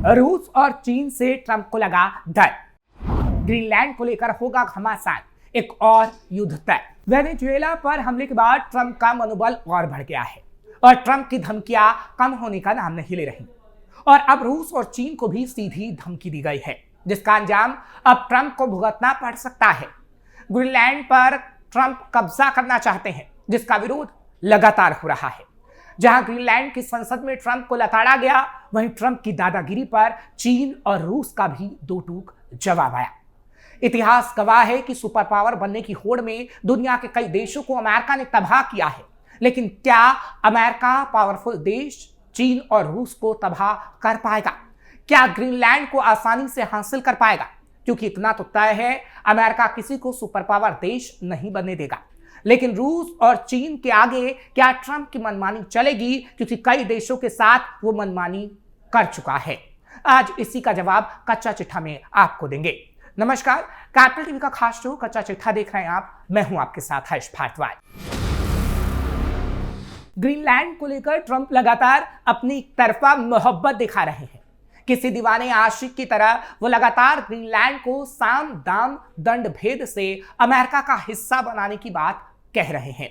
रूस और चीन से ट्रंप को लगा डर। ग्रीनलैंड को लेकर होगा घमासान, एक और युद्ध तय। वेनेजुएला पर हमले के बाद ट्रंप का मनोबल और बढ़ गया है और ट्रंप की धमकियां कम होने का नाम नहीं ले रही। और अब रूस और चीन को भी सीधी धमकी दी गई है, जिसका अंजाम अब ट्रंप को भुगतना पड़ सकता है। ग्रीनलैंड पर ट्रंप कब्जा करना चाहते हैं, जिसका विरोध लगातार हो रहा है। जहां ग्रीनलैंड की संसद में ट्रंप को लताड़ा गया, वहीं ट्रंप की दादागिरी पर चीन और रूस का भी दो टूक जवाब आया। इतिहास गवाह है कि सुपर पावर बनने की होड़ में दुनिया के कई देशों को अमेरिका ने तबाह किया है, लेकिन क्या अमेरिका पावरफुल देश चीन और रूस को तबाह कर पाएगा? क्या ग्रीनलैंड को आसानी से हासिल कर पाएगा? क्योंकि इतना तो तय है, अमेरिका किसी को सुपर पावर देश नहीं बनने देगा। लेकिन रूस और चीन के आगे क्या ट्रंप की मनमानी चलेगी? क्योंकि कई देशों के साथ वो मनमानी कर चुका है। आज इसी का जवाब कच्चा चिट्ठा में आपको देंगे। नमस्कार, कैपिटल टीवी का खास शो कच्चा चिट्ठा देख रहे हैं आप। मैं हूं आपके साथ हर्ष भारद्वाज। ग्रीनलैंड को लेकर ट्रंप लगातार अपनी तरफा मोहब्बत दिखा रहे हैं। किसी दीवाने आशिक की तरह वो लगातार ग्रीनलैंड को साम दाम दंड भेद से अमेरिका का हिस्सा बनाने की बात कह रहे हैं।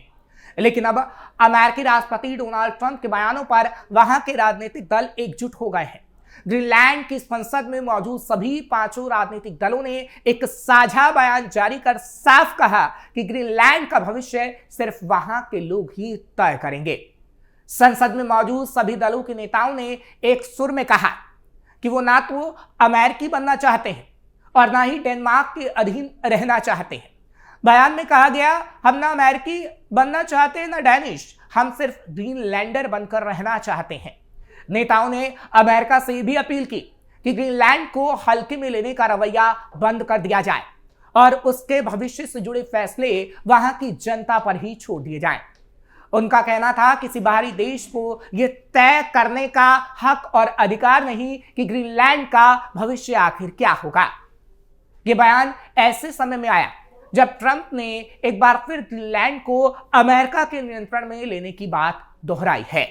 लेकिन अब अमेरिकी राष्ट्रपति डोनाल्ड ट्रंप के बयानों पर वहां के राजनीतिक दल एकजुट हो गए हैं। ग्रीनलैंड की संसद में मौजूद सभी पांचों राजनीतिक दलों ने एक साझा बयान जारी कर साफ कहा कि ग्रीनलैंड का भविष्य सिर्फ वहां के लोग ही तय करेंगे। संसद में मौजूद सभी दलों के नेताओं ने एक सुर में कहा कि वो ना तो अमेरिकी बनना चाहते हैं और ना ही डेनमार्क के अधीन रहना चाहते हैं। बयान में कहा गया, हम ना अमेरिकी बनना चाहते हैं ना डेनिश, हम सिर्फ ग्रीनलैंडर बनकर रहना चाहते हैं। नेताओं ने अमेरिका से भी अपील की कि ग्रीनलैंड को हल्के में लेने का रवैया बंद कर दिया जाए और उसके भविष्य से जुड़े फैसले वहां की जनता पर ही छोड़ दिए जाएं। उनका कहना था किसी बाहरी देश को यह तय करने का हक और अधिकार नहीं कि ग्रीनलैंड का भविष्य आखिर क्या होगा। यह बयान ऐसे समय में आया जब ट्रंप ने एक बार फिर ग्रीनलैंड को अमेरिका के नियंत्रण में लेने की बात दोहराई है।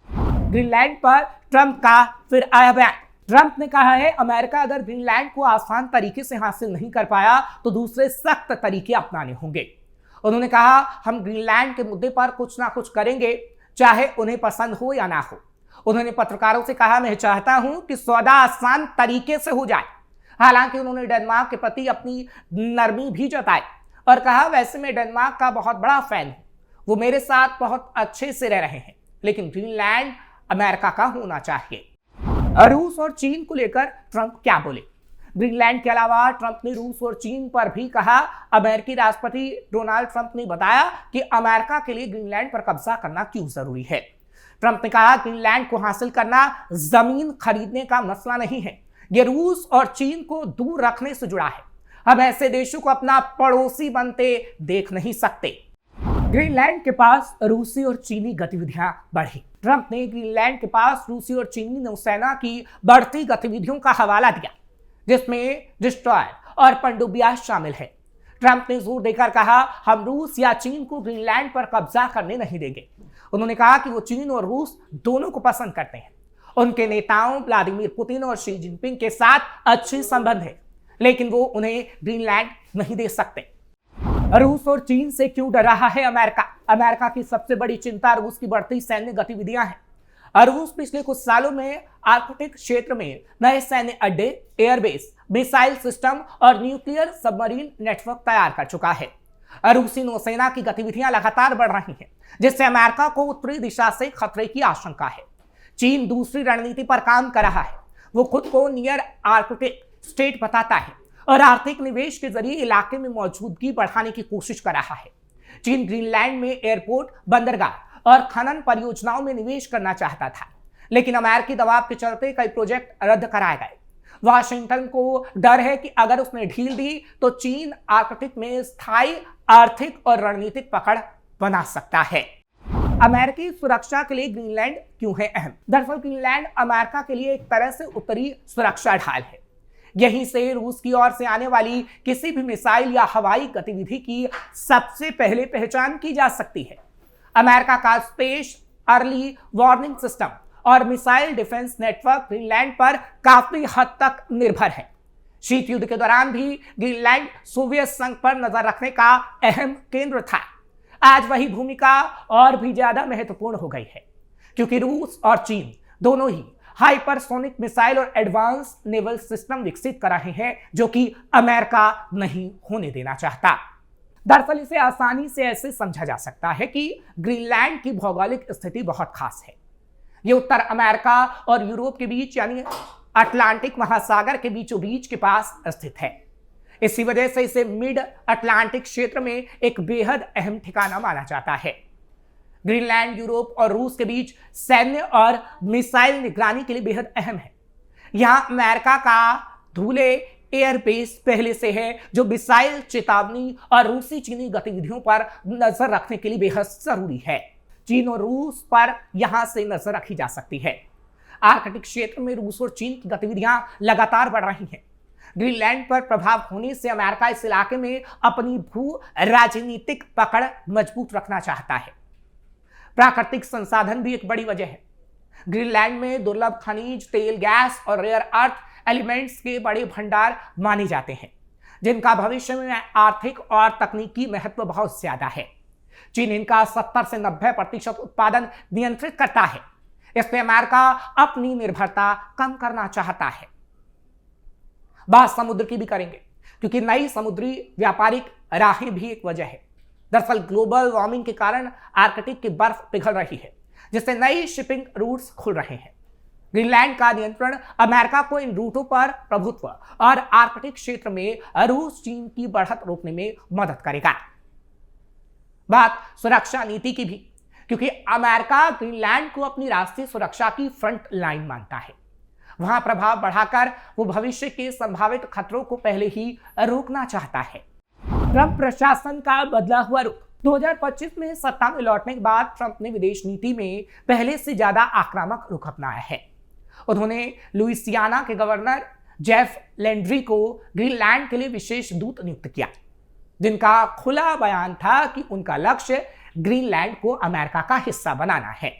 ग्रीनलैंड पर ट्रंप का फिर आया बयान। ट्रंप ने कहा है, अमेरिका अगर ग्रीनलैंड को आसान तरीके से हासिल नहीं कर पाया तो दूसरे सख्त तरीके अपनाने होंगे। उन्होंने कहा, हम ग्रीनलैंड के मुद्दे पर कुछ ना कुछ करेंगे, चाहे उन्हें पसंद हो या ना हो। उन्होंने पत्रकारों से कहा, मैं चाहता हूं कि सौदा आसान तरीके से हो जाए। हालांकि उन्होंने डेनमार्क के प्रति अपनी नरमी भी जताई और कहा, वैसे मैं डेनमार्क का बहुत बड़ा फैन हूं, वो मेरे साथ बहुत अच्छे से रह रहे हैं, लेकिन ग्रीनलैंड अमेरिका का होना चाहिए। रूस और चीन को लेकर ट्रंप क्या बोले? ग्रीनलैंड के अलावा ट्रंप ने रूस और चीन पर भी कहा। अमेरिकी राष्ट्रपति डोनाल्ड ट्रंप ने बताया कि अमेरिका के लिए ग्रीनलैंड पर कब्जा करना क्यों जरूरी है। ट्रंप ने कहा, ग्रीनलैंड को हासिल करना जमीन खरीदने का मसला नहीं है, यह रूस और चीन को दूर रखने से जुड़ा है। हम ऐसे देशों को अपना पड़ोसी बनते देख नहीं सकते। ग्रीनलैंड के पास रूसी और चीनी गतिविधियां बढ़ी। ट्रंप ने ग्रीनलैंड के पास रूसी और चीनी नौसेना की बढ़ती गतिविधियों का हवाला दिया, जिसमें डिस्ट्रॉयर और पनडुब्बियां शामिल है। ट्रंप ने जोर देकर कहा, हम रूस या चीन को ग्रीनलैंड पर कब्जा करने नहीं देंगे। उन्होंने कहा कि वो चीन और रूस दोनों को पसंद करते हैं। उनके नेताओं व्लादिमीर पुतिन और शी जिनपिंग के साथ अच्छे संबंध है, लेकिन वो उन्हें ग्रीनलैंड नहीं दे सकते। रूस और चीन से क्यों डर रहा है अमेरिका? अमेरिका की सबसे बड़ी चिंता रूस की बढ़ती सैन्य गतिविधियां हैं। रूस पिछले कुछ सालों में आर्कटिक क्षेत्र में नए सैन्य अड्डे, एयरबेस, मिसाइल सिस्टम और न्यूक्लियर सबमरीन नेटवर्क तैयार कर चुका है। रूसी नौसेना की गतिविधियां लगातार बढ़ रही हैं, जिससे अमेरिका को उत्तरी दिशा से खतरे की आशंका है। चीन दूसरी रणनीति पर काम कर रहा है। वो खुद को नियर आर्कटिक स्टेट बताता है और आर्थिक निवेश के जरिए इलाके में मौजूदगी बढ़ाने की कोशिश कर रहा है। चीन ग्रीनलैंड में एयरपोर्ट, बंदरगाह और खनन परियोजनाओं में निवेश करना चाहता था, लेकिन अमेरिकी दबाव के चलते कई प्रोजेक्ट रद्द कराए गए। वाशिंगटन को डर है कि अगर उसने ढील दी तो चीन आर्कटिक में स्थायी आर्थिक और रणनीतिक पकड़ बना सकता है। अमेरिकी सुरक्षा के लिए ग्रीनलैंड क्यों है अहम? दरअसल ग्रीनलैंड अमेरिका के लिए एक तरह से उत्तरी सुरक्षा ढाल है। यहीं से रूस की ओर से आने वाली किसी भी मिसाइल या हवाई गतिविधि की सबसे पहले पहचान की जा सकती है। अमेरिका का स्पेस अर्ली वार्निंग सिस्टम और मिसाइल डिफेंस नेटवर्क ग्रीनलैंड पर काफी हद तक निर्भर है। शीत युद्ध के दौरान भी ग्रीनलैंड सोवियत संघ पर नजर रखने का अहम केंद्र था। आज वही भूमिका और भी ज्यादा महत्वपूर्ण हो गई है, क्योंकि रूस और चीन दोनों ही हाइपरसोनिक मिसाइल और एडवांस नेवल सिस्टम विकसित कर रहे हैं, जो कि अमेरिका नहीं होने देना चाहता। दरअसल इसे आसानी से ऐसे समझा जा सकता है कि ग्रीनलैंड की भौगोलिक स्थिति बहुत खास है। ये उत्तर अमेरिका और यूरोप के बीच यानी अटलांटिक महासागर के बीचों बीच के पास स्थित है। इसी वजह से इसे मिड अटलांटिक क्षेत्र में एक बेहद अहम ठिकाना माना जाता है। ग्रीनलैंड यूरोप और रूस के बीच सैन्य और मिसाइल निगरानी के लिए बेहद अहम है। यहां अमेरिका का धूले एयरबेस पहले से है, जो मिसाइल चेतावनी और रूसी चीनी गतिविधियों पर नजर रखने के लिए बेहद जरूरी है। चीन और रूस पर यहां से नजर रखी जा सकती है। आर्कटिक क्षेत्र में रूस और चीन की गतिविधियां लगातार बढ़ रही हैं। ग्रीनलैंड पर प्रभाव होने से अमेरिका इस इलाके में अपनी भू राजनीतिक पकड़ मजबूत रखना चाहता है। प्राकृतिक संसाधन भी एक बड़ी वजह है। ग्रीनलैंड में दुर्लभ खनिज, तेल, गैस और रेयर अर्थ एलिमेंट्स के बड़े भंडार माने जाते हैं, जिनका भविष्य में आर्थिक और तकनीकी महत्व बहुत ज्यादा है। चीन इनका 70 से 90% उत्पादन नियंत्रित करता है, इसलिए अमेरिका अपनी निर्भरता कम करना चाहता है। बात समुद्र की भी करेंगे, क्योंकि नई समुद्री व्यापारिक राहें भी एक वजह है। दरअसल ग्लोबल वार्मिंग के कारण आर्कटिक की बर्फ पिघल रही है, जिससे नई शिपिंग रूट्स खुल रहे हैं। ग्रीनलैंड का नियंत्रण अमेरिका को इन रूटों पर प्रभुत्व और आर्कटिक क्षेत्र में रूस चीन की बढ़त रोकने में मदद करेगा। बात सुरक्षा नीति की भी, क्योंकि अमेरिका ग्रीनलैंड को अपनी राष्ट्रीय सुरक्षा की फ्रंट लाइन मानता है। वहां प्रभाव बढ़ाकर वो भविष्य के संभावित खतरों को पहले ही रोकना चाहता है। ट्रंप प्रशासन का बदला हुआ रुख। 2025 में सत्ता में लौटने के बाद ट्रंप ने विदेश नीति में पहले से ज्यादा आक्रामक रुख अपनाया है। उन्होंने लुइसियाना के गवर्नर जेफ लैंड्री को ग्रीनलैंड के लिए विशेष दूत नियुक्त किया, जिनका खुला बयान था कि उनका लक्ष्य ग्रीनलैंड को अमेरिका का हिस्सा बनाना है।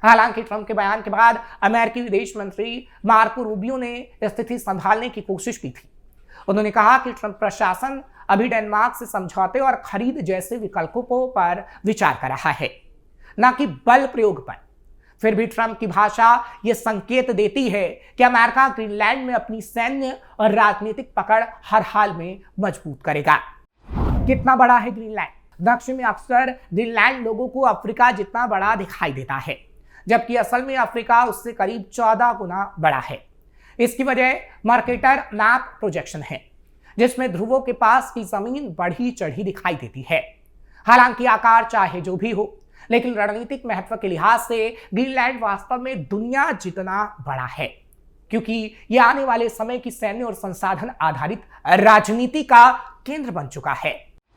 हालांकि ट्रंप के बयान के बाद अमेरिकी विदेश मंत्री मार्को रूबियो ने स्थिति संभालने की कोशिश की थी। उन्होंने कहा कि ट्रंप प्रशासन अभी डेनमार्क से समझौते और खरीद जैसे विकल्पों पर विचार कर रहा है, न कि बल प्रयोग पर। फिर भी ट्रंप की भाषा यह संकेत देती है कि अमेरिका ग्रीनलैंड में अपनी सैन्य और राजनीतिक पकड़ हर हाल में मजबूत करेगा। कितना बड़ा है ग्रीनलैंड? दक्षिण में अक्सर ग्रीनलैंड लोगों को अफ्रीका जितना बड़ा दिखाई देता है, जबकि असल में अफ्रीका उससे करीब 14 गुना बड़ा है। इसकी वजह मर्केटर मैप प्रोजेक्शन है, जिसमें ध्रुवों के पास की जमीन बढ़ी चढ़ी दिखाई देती है। हालांकि आकार चाहे जो भी हो, लेकिन रणनीतिक महत्व के लिहाज से ग्रीनलैंड वास्तव में दुनिया जितना बड़ा है, क्योंकि यह आने वाले समय की सैन्य और संसाधन आधारित राजनीति का केंद्र बन चुका है।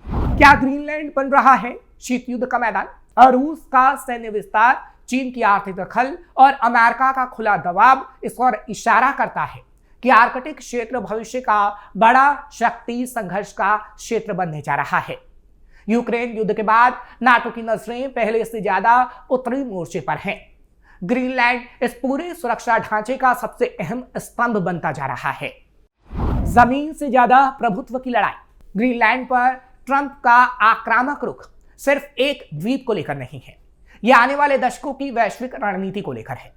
क्या ग्रीनलैंड बन रहा है शीत युद्ध का मैदान? और रूस का सैन्य विस्तार, चीन की आर्थिक दखल और अमेरिका का खुला दबाव इस ओर इशारा करता है कि आर्कटिक क्षेत्र भविष्य का बड़ा शक्ति संघर्ष का क्षेत्र बनने जा रहा है। यूक्रेन युद्ध के बाद नाटो की नजरें पहले से ज्यादा उत्तरी मोर्चे पर हैं। ग्रीनलैंड इस पूरे सुरक्षा ढांचे का सबसे अहम स्तंभ बनता जा रहा है। जमीन से ज्यादा प्रभुत्व की लड़ाई। ग्रीनलैंड पर ट्रंप का आक्रामक रुख सिर्फ एक द्वीप को लेकर नहीं है, यह आने वाले दशकों की वैश्विक रणनीति को लेकर है।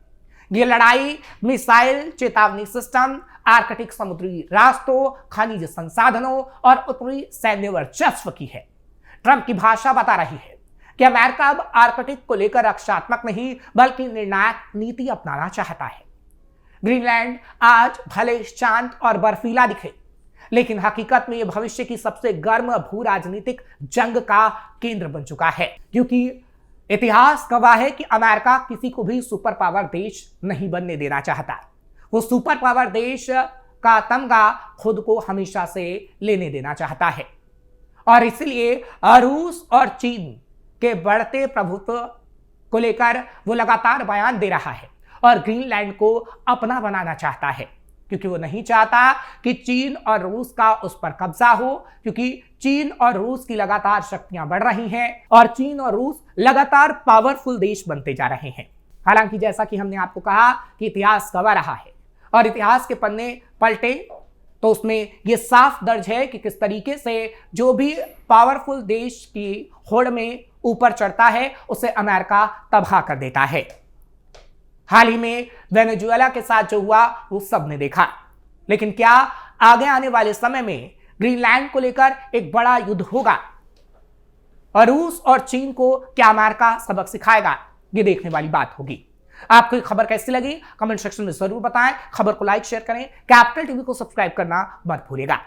यह लड़ाई मिसाइल चेतावनी सिस्टम, आर्कटिक समुद्री रास्तों, खनिज संसाधनों और उत्तरी सैन्य वर्चस्व की है। ट्रंप की भाषा बता रही है कि अमेरिका अब आर्कटिक को लेकर रक्षात्मक नहीं बल्कि निर्णायक नीति अपनाना चाहता है। ग्रीनलैंड आज भले शांत और बर्फीला दिखे, लेकिन हकीकत में यह भविष्य की सबसे गर्म भू राजनीतिक जंग का केंद्र बन चुका है, क्योंकि इतिहास गवाह है कि अमेरिका किसी को भी सुपर पावर देश नहीं बनने देना चाहता। वो सुपर पावर देश का तमगा खुद को हमेशा से लेने देना चाहता है, और इसलिए रूस और चीन के बढ़ते प्रभुत्व को लेकर वो लगातार बयान दे रहा है और ग्रीनलैंड को अपना बनाना चाहता है, क्योंकि वो नहीं चाहता कि चीन और रूस का उस पर कब्जा हो, क्योंकि चीन और रूस की लगातार शक्तियां बढ़ रही हैं और चीन और रूस लगातार पावरफुल देश बनते जा रहे हैं। हालांकि जैसा कि हमने आपको कहा कि इतिहास गवाह रहा है और इतिहास के पन्ने पलटे तो उसमें यह साफ दर्ज है कि किस तरीके से जो भी पावरफुल देश की होड़ में ऊपर चढ़ता है उसे अमेरिका तबाह कर देता है। हाल ही में वेनेजुएला के साथ जो हुआ वो सबने देखा, लेकिन क्या आगे आने वाले समय में ग्रीनलैंड को लेकर एक बड़ा युद्ध होगा और रूस और चीन को क्या अमेरिका सबक सिखाएगा, ये देखने वाली बात होगी। आपको ये खबर कैसी लगी कमेंट सेक्शन में जरूर बताएं। खबर को लाइक शेयर करें, कैपिटल टीवी को सब्सक्राइब करना मत भूलिएगा।